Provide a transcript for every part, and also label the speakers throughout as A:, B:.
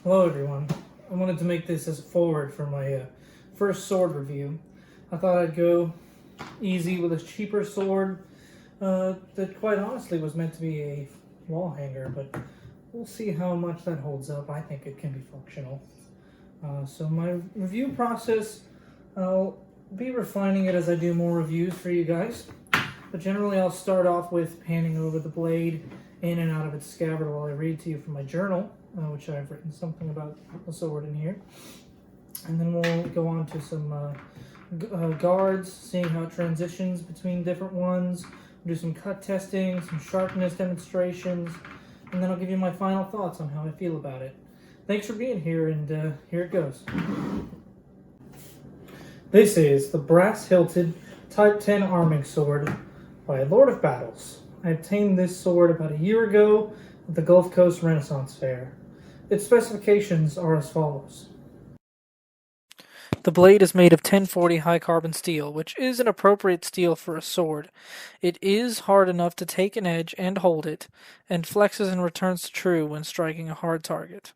A: Hello everyone. I wanted to make this as a forward for my first sword review. I thought I'd go easy with a cheaper sword that quite honestly was meant to be a wall hanger, but we'll see how much that holds up. I think it can be functional. So my review process, I'll be refining it as I do more reviews for you guys. But generally I'll start off with panning over the blade in and out of its scabbard while I read to you from my journal, which I've written something about the sword in here. And then we'll go on to some guards, seeing how it transitions between different ones. We'll do some cut testing, some sharpness demonstrations, and then I'll give you my final thoughts on how I feel about it. Thanks for being here, and here it goes. This is the brass-hilted Type 10 arming sword by Lord of Battles. I obtained this sword about a year ago at the Gulf Coast Renaissance Fair. Its specifications are as follows. The blade is made of 1040 high carbon steel, which is an appropriate steel for a sword. It is hard enough to take an edge and hold it, and flexes and returns to true when striking a hard target.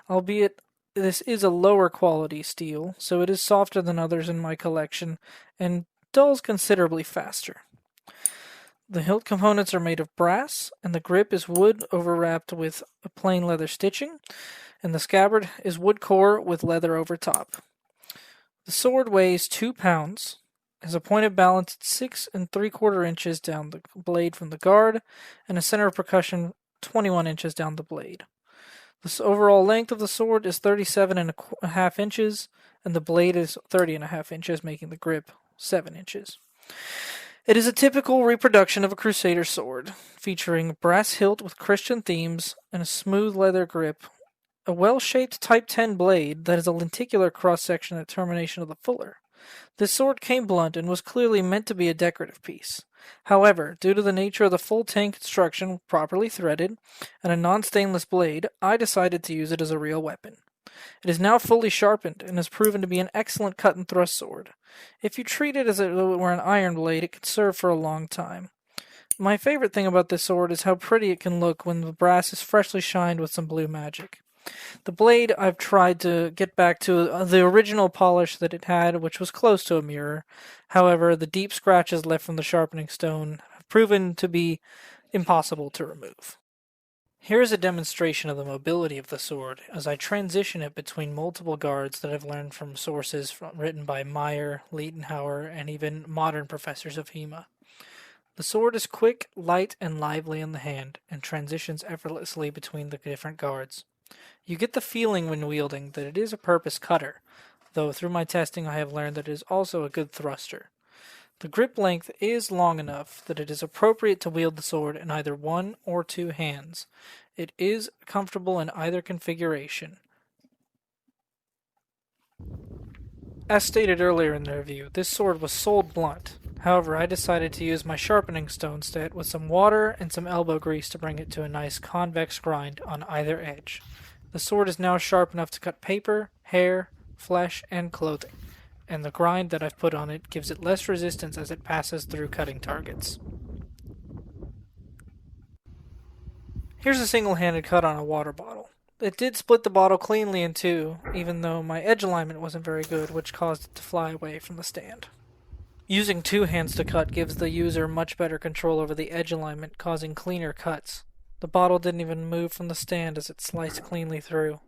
A: Albeit this is a lower quality steel, so it is softer than others in my collection, and dulls considerably faster. The hilt components are made of brass, and the grip is wood overwrapped with a plain leather stitching, and the scabbard is wood core with leather over top. The sword weighs 2 pounds, has a point of balance at 6 3/4 inches down the blade from the guard, and a center of percussion 21 inches down the blade. The overall length of the sword is 37.5 inches, and the blade is 30.5 inches, making the grip 7 inches. It is a typical reproduction of a Crusader sword, featuring a brass hilt with Christian themes and a smooth leather grip, a well-shaped Type 10 blade that has a lenticular cross-section at the termination of the fuller. This sword came blunt and was clearly meant to be a decorative piece. However, due to the nature of the full tang construction, properly threaded, and a non-stainless blade, I decided to use it as a real weapon. It is now fully sharpened and has proven to be an excellent cut and thrust sword. If you treat it as though it were an iron blade, it could serve for a long time. My favorite thing about this sword is how pretty it can look when the brass is freshly shined with some blue magic. The blade, I've tried to get back to the original polish that it had, which was close to a mirror. However, the deep scratches left from the sharpening stone have proven to be impossible to remove. Here is a demonstration of the mobility of the sword as I transition it between multiple guards that I've learned from sources written by Meyer, Liechtenauer, and even modern professors of HEMA. The sword is quick, light, and lively in the hand, and transitions effortlessly between the different guards. You get the feeling when wielding that it is a purpose cutter, though through my testing I have learned that it is also a good thruster. The grip length is long enough that it is appropriate to wield the sword in either one or two hands. It is comfortable in either configuration. As stated earlier in the review, this sword was sold blunt. However, I decided to use my sharpening stone set with some water and some elbow grease to bring it to a nice convex grind on either edge. The sword is now sharp enough to cut paper, hair, flesh, and clothing, and the grind that I've put on it gives it less resistance as it passes through cutting targets. Here's a single-handed cut on a water bottle. It did split the bottle cleanly in two, even though my edge alignment wasn't very good, which caused it to fly away from the stand. Using two hands to cut gives the user much better control over the edge alignment, causing cleaner cuts. The bottle didn't even move from the stand as it sliced cleanly through.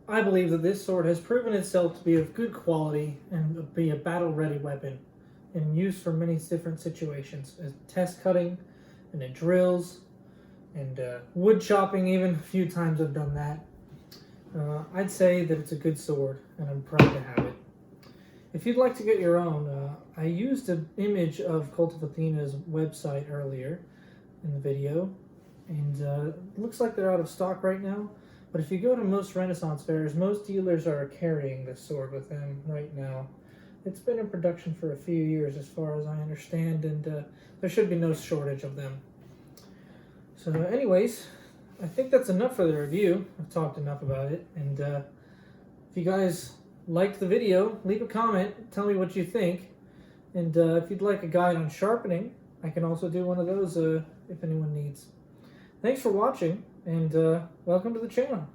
A: I believe that this sword has proven itself to be of good quality and be a battle-ready weapon and used for many different situations, as test cutting and in drills and wood chopping. Even a few times I've done that. I'd say that it's a good sword, and I'm proud to have it. If you'd like to get your own, I used an image of Cult of Athena's website earlier in the video, and it looks like they're out of stock right now. But if you go to most Renaissance fairs, most dealers are carrying this sword with them right now. It's been in production for a few years as far as I understand, and there should be no shortage of them. So anyways, I think that's enough for the review. I've talked enough about it, and if you guys liked the video, leave a comment, tell me what you think, And if you'd like a guide on sharpening, I can also do one of those if anyone needs. Thanks for watching, and welcome to the channel.